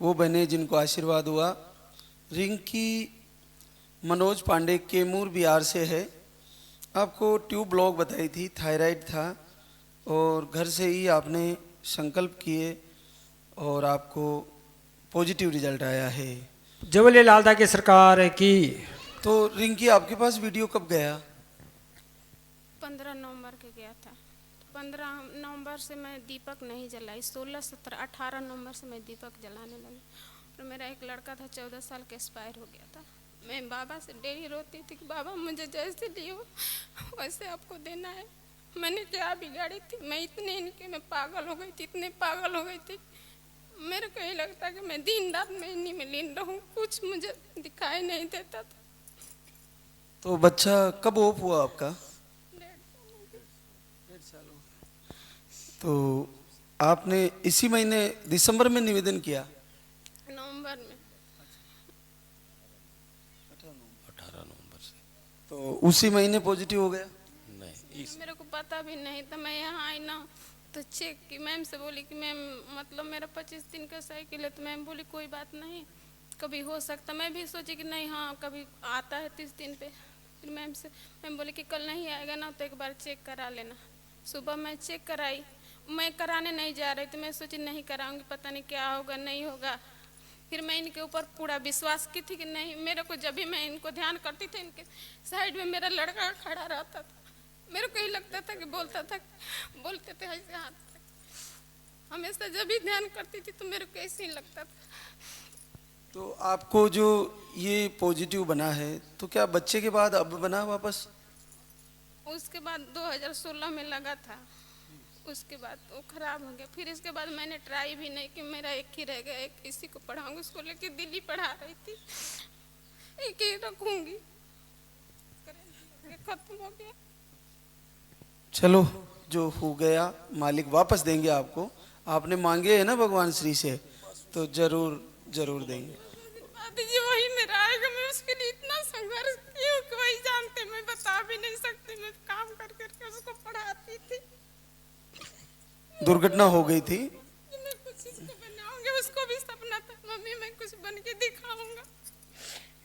वो बने जिनको आशीर्वाद हुआ। रिंकी मनोज पांडे कैमूर बिहार से है। आपको ट्यूब ब्लॉक बताई थी, थायराइड था और घर से ही आपने संकल्प किए और आपको पॉजिटिव रिजल्ट आया है। जवले लालदा की सरकार की। तो रिंकी आपके पास वीडियो कब गया? 15 नवंबर के गया था। 15 नवंबर से मैं दीपक नहीं जलाई, 16, 17, 18 नवंबर से मैं दीपक जलाने लगी। और मेरा एक लड़का था 14 साल का, एक्सपायर हो गया था। मैं बाबा से डेली रोती थी कि बाबा मुझे जैसे दियो वैसे आपको देना है। मैंने क्या बिगाड़ी थी? मैं इतने इनके में पागल हो गई थी, इतने पागल हो गई थी। मेरे को ये लगता कि मैं दिन रात में इन्हीं में लीन रहूं, कुछ मुझे दिखाई नहीं देता था। तो बच्चा कब ऑफ हुआ आपका? 1.5 साल हो गया। तो आपने इसी महीने दिसंबर में निवेदन किया? नवंबर में। 18 नवंबर से। तो उसी महीने पॉजिटिव हो गया? नहीं, मेरे को पता भी नहीं था। मैं यहाँ आई ना तो चेक की, मैम से बोली कि मैम मतलब मेरा 25 दिन का साइकिल है। तो मैम बोली कोई बात नहीं, कभी हो सकता। मैं भी सोची कि नहीं हाँ कभी आता है 30 दिन पे। फिर मैम बोली कि कल नहीं आएगा ना तो एक बार चेक करा लेना। सुबह मैं चेक कराई, मैं कराने नहीं जा रही थी। मैं सोची नहीं कराऊंगी, पता नहीं क्या होगा नहीं होगा। फिर मैं इनके ऊपर पूरा विश्वास की थी कि नहीं, मेरे को जब भी मैं इनको ध्यान करती थी इनके साइड में मेरा लड़का खड़ा रहता था। मेरे को ही लगता था कि बोलते थे ऐसे हाथ से। हमेशा जब भी ध्यान करती थी तो मेरे को ऐसे ही लगता था। तो आपको जो ये पॉजिटिव बना है तो क्या बच्चे के बाद अब बना वापस? उसके बाद 2016 में लगा था, उसके बाद वो खराब हो गया। फिर इसके बाद मैंने ट्राई भी नहीं कि मेरा एक ही रह गया, एक इसी को पढ़ाऊंगी। उसको लेके दिल्ली पढ़ा रही थी, एक ही रखूंगी, खत्म हो गया। चलो जो हो गया मालिक वापस देंगे आपको। आपने मांगे है ना भगवान श्री से, तो जरूर जरूर देंगे। जी वही मेरा आएगा। मैं उसके लिए इतना संघर्ष की हूँ कि वही जानते, मैं बता भी नहीं सकती। मैं काम कर करके उसको पढ़ाती थी। दुर्घटना हो गई थी। मैं कुछ इसको बनाऊंगी। उसको भी सपना था मम्मी मैं कुछ बन के दिखाऊंगा।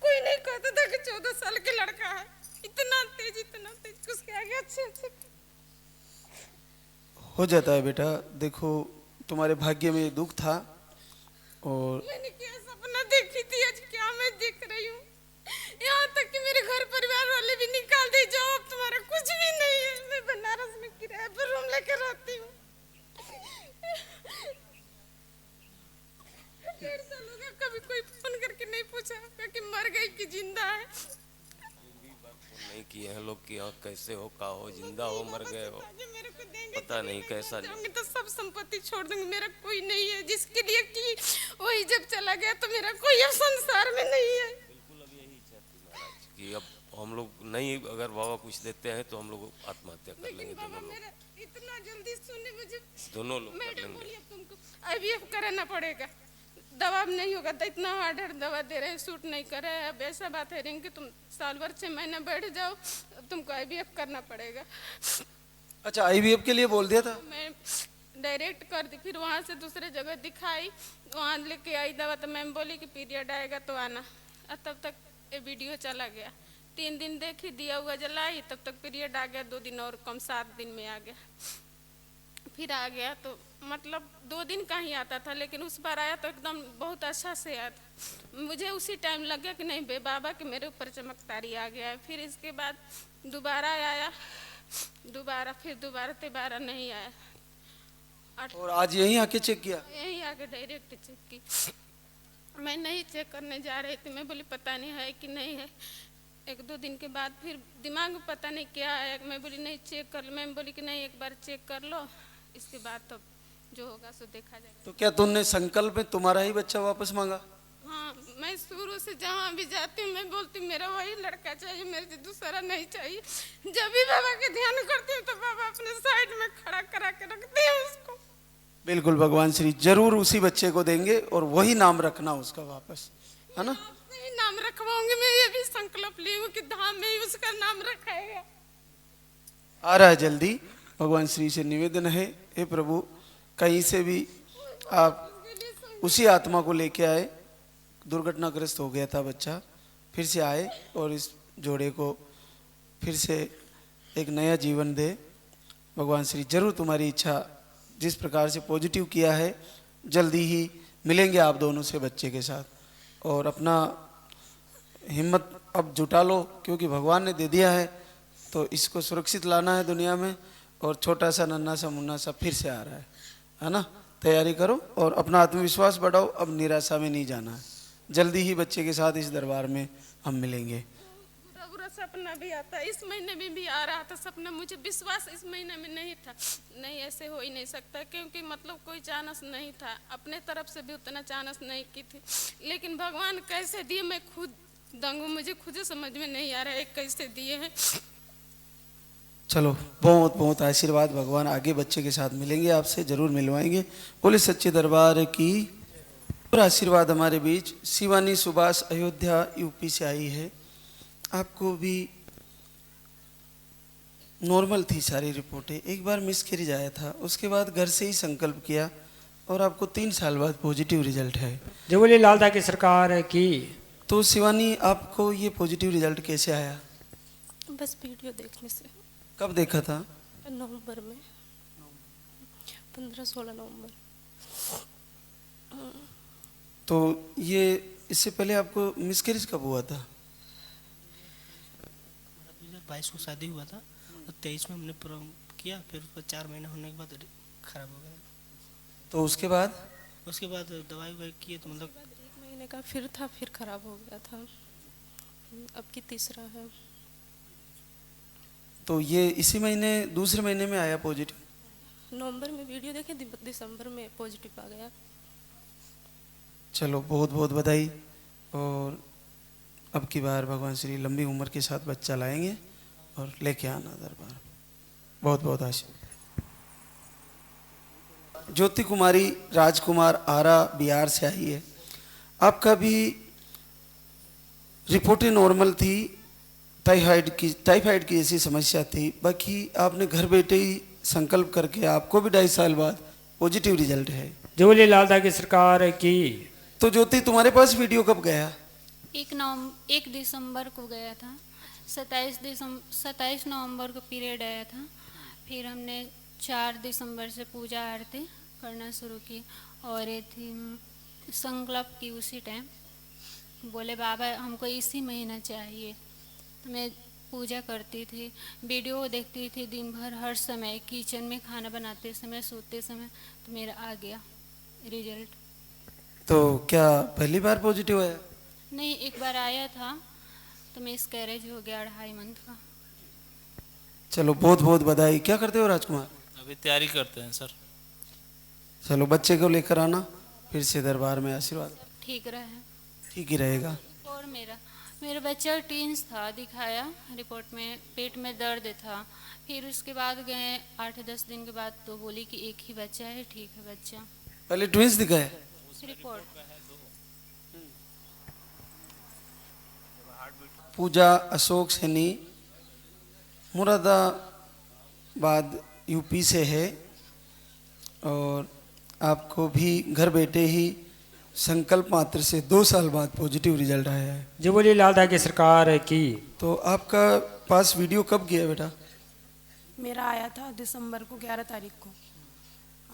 कोई नहीं कहता था कि 14 साल के लड़का है, इतना तेज उसके आगे अच्छे हो जाता है बेटा। देखो तुम्हारे भाग्य में दुख था और मैंने क्या सपना देखी थी, आज क्या मैं देख रही हूँ। यहाँ तक कि मेरे घर परिवार वाले भी निकाल दे, जाओ अब तुम्हारा कुछ भी नहीं है। मैं बनारस में किराए पर रूम लेकर रहती हूँ। 1.5 साल हो गया, कभी कोई फोन करके नहीं पूछा कि मर गई कि जिंदा है। नहीं किए हैं लोग कि हाँ कैसे हो, का हो, जिंदा हो, मर गए हो, पता नहीं कैसा नहीं। तो सब संपत्ति छोड़ दूंगी, मेरा कोई नहीं है जिसके लिए कि वही जब चला गया तो मेरा कोई अब संसार में नहीं है। बिल्कुल अब यही इच्छा थी महाराज कि अब हम लोग नहीं, अगर बाबा कुछ देते हैं तो हम लोग आत्महत्या कर लेंगे दोनों लोग। मेरा इतना जल्दी सुनने मुझे दोनों लोग कर मैडम लेंगे। बोलिए तुमको IVF कराना पड़ेगा, दवा नहीं होगा तो इतना हार्ड दवा दे रहे हैं, सूट नहीं कर रहे हैं। अब ऐसा बात है रिंग कि तुम साल भर 6 महीना बैठ जाओ, तुमको IVF करना पड़ेगा। अच्छा IVF के लिए बोल दिया था? मैं डायरेक्ट कर दी, फिर वहाँ से दूसरे जगह दिखाई, वहाँ लेके आई दवा तो मैम बोली कि पीरियड आएगा तो आना। और तब तक ये वीडियो चला गया। 3 दिन देखी, दिया हुआ जलाई, तब तक पीरियड आ गया। 2 दिन और कम, 7 दिन में आ गया। फिर आ गया तो मतलब 2 दिन का ही आता था, लेकिन उस बार आया तो एकदम बहुत अच्छा से आया था। मुझे उसी टाइम लग गया कि नहीं बे बाबा के मेरे ऊपर चमत्कारी आ गया है। फिर इसके बाद दोबारा आया, फिर दोबारा नहीं आया। और आज यहीं आके चेक किया? यहीं आके डायरेक्ट चेक की। मैं नहीं चेक करने जा रही थी, मैं बोली पता नहीं है कि नहीं है। 1-2 दिन के बाद फिर दिमाग में पता नहीं क्या आया, मैं बोली नहीं चेक कर लो। मैम बोली कि नहीं एक बार चेक कर लो, इसके बाद तो जो होगा सो देखा जाएगा। तो क्या तुमने संकल्प में तुम्हारा ही बच्चा वापस मांगा? हाँ, मैं शुरू से जहाँ भी जाती हूँ मैं बोलती हूँ मेरा वही लड़का चाहिए, मेरे से दूसरा नहीं चाहिए। जब भी बाबा के ध्यान करती हूँ तो बाबा अपने साइड में खड़ा करा के रखते हैं उसको। बिल्कुल भगवान श्री जरूर उसी बच्चे को देंगे और वही नाम रखना उसका वापस, है ना? मैं नाम रखवाऊंगी। मैं ये भी संकल्प ली हूँ कि धाम में ही उसका नाम रखाएगा। आ रहा है जल्दी। भगवान श्री से निवेदन है, हे प्रभु कहीं से भी आप उसके लिए उसी आत्मा को लेके आए। दुर्घटनाग्रस्त हो गया था बच्चा, फिर से आए और इस जोड़े को फिर से एक नया जीवन दे। भगवान श्री जरूर तुम्हारी इच्छा जिस प्रकार से पॉजिटिव किया है, जल्दी ही मिलेंगे आप दोनों से बच्चे के साथ। और अपना हिम्मत अब जुटा लो, क्योंकि भगवान ने दे दिया है तो इसको सुरक्षित लाना है दुनिया में। और छोटा सा नन्हा सा मुन्ना सा फिर से आ रहा है ना। तैयारी करो और अपना आत्मविश्वास बढ़ाओ। अब निराशा में नहीं जाना है, जल्दी ही बच्चे के साथ इस दरबार में हम मिलेंगे। बुरा बुरा सपना भी आता, इस महीने में भी आ रहा था सपना। मुझे विश्वास इस महीने में नहीं था, नहीं ऐसे हो ही नहीं सकता, क्योंकि मतलब कोई चांस नहीं था, अपने तरफ से भी उतना चांस नहीं की थी। लेकिन भगवान कैसे दिए मैं खुद दंग हूँ, मुझे खुद समझ में नहीं आ रहा है कैसे दिए हैं। चलो बहुत बहुत आशीर्वाद, भगवान आगे बच्चे के साथ मिलेंगे, आपसे जरूर मिलवाएंगे। बोले सच्चे दरबार की। और आशीर्वाद हमारे बीच शिवानी सुभाष अयोध्या यूपी से आई है। आपको भी नॉर्मल थी सारी रिपोर्टें, एक बार मिसकैरेज आया था, उसके बाद घर से ही संकल्प किया और आपको 3 साल बाद पॉजिटिव रिजल्ट है। जय बोले लालदा की सरकार की। तो शिवानी आपको ये पॉजिटिव रिजल्ट कैसे आया? बस वीडियो देखने से। कब देखा था? नवंबर में, 15-16 नवंबर। तो ये इससे पहले आपको मिसकैरेज कब हुआ था? 2022 को शादी हुआ था और 23 में हमने प्रोग्राम किया, फिर उसको 4 महीने होने के बाद खराब हो गया। तो उसके बाद दवाई ववाई किए तो मतलब 1 महीने का फिर था, फिर खराब हो गया था। अब की तीसरा है। तो ये इसी महीने दूसरे महीने में आया पॉजिटिव? नवंबर में वीडियो देखे, दिसंबर में पॉजिटिव आ गया। चलो बहुत बहुत बधाई। और अब की बार भगवान श्री लंबी उम्र के साथ बच्चा लाएंगे और लेके आना दरबार। बहुत बहुत आशीर्वाद। ज्योति कुमारी राजकुमार आरा बिहार से आई है। आपका भी रिपोर्टें नॉर्मल थी, टाइफाइड की ऐसी समस्या थी, बाकी आपने घर बैठे ही संकल्प करके आपको भी 2.5 साल बाद पॉजिटिव रिजल्ट है। जय बोले लालदा की सरकार की। तो ज्योति तुम्हारे पास वीडियो कब गया? 1 दिसंबर को गया था। 27 नवंबर को पीरियड आया था। फिर हमने 4 दिसंबर से पूजा आरती करना शुरू की और ये थी संकल्प की। उसी टाइम बोले बाबा हमको इसी महीना चाहिए, तो मैं पूजा करती थी, वीडियो देखती थी दिन भर, हर समय किचन में खाना बनाते समय, सोते समय, तो मेरा आ गया रिजल्ट। तो क्या पहली बार पॉजिटिव आया? नहीं, एक बार आया था तो मिसकैरेज हो गया 2.5 मंथ का। चलो बहुत बहुत बधाई। क्या करते हो राजकुमार? अभी तैयारी करते हैं सर। चलो बच्चे को लेकर आना फिर से दरबार में। आशीर्वाद ठीक रहे। ठीक ही रहेगा। और मेरा बच्चा टीन्स था, दिखाया रिपोर्ट में, पेट में दर्द था। फिर उसके बाद गए 8-10 दिन के बाद तो बोली कि एक ही बच्चा है, ठीक है बच्चा। पहले ट्विंस दिखाए रिपोर्ट पूजा अशोक सैनी मुरादाबाद यूपी से है और आपको भी घर बैठे ही संकल्प मात्र से 2 साल बाद पॉजिटिव रिजल्ट आया है। जय बोले लालदा की सरकार की। तो आपका पास वीडियो कब गया बेटा? मेरा आया था दिसंबर को 11 तारीख को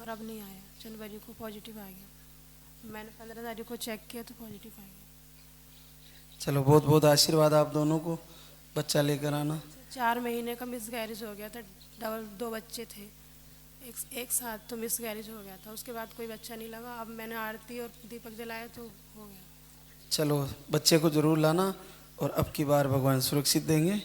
और अब नहीं आया। जनवरी को पॉजिटिव आ गया। मैंने 15 तारीख को चेक किया तो पॉजिटिव आ गया। चलो बहुत बहुत आशीर्वाद आप दोनों को। बच्चा लेकर आना। 4 महीने का मिसकैरेज हो गया था, 2 बच्चे थे एक साथ, तो मिसकैरेज हो गया था। उसके बाद कोई बच्चा नहीं लगा। अब मैंने आरती और दीपक जलाया तो हो गया। चलो बच्चे को जरूर लाना और अब की बार भगवान सुरक्षित देंगे।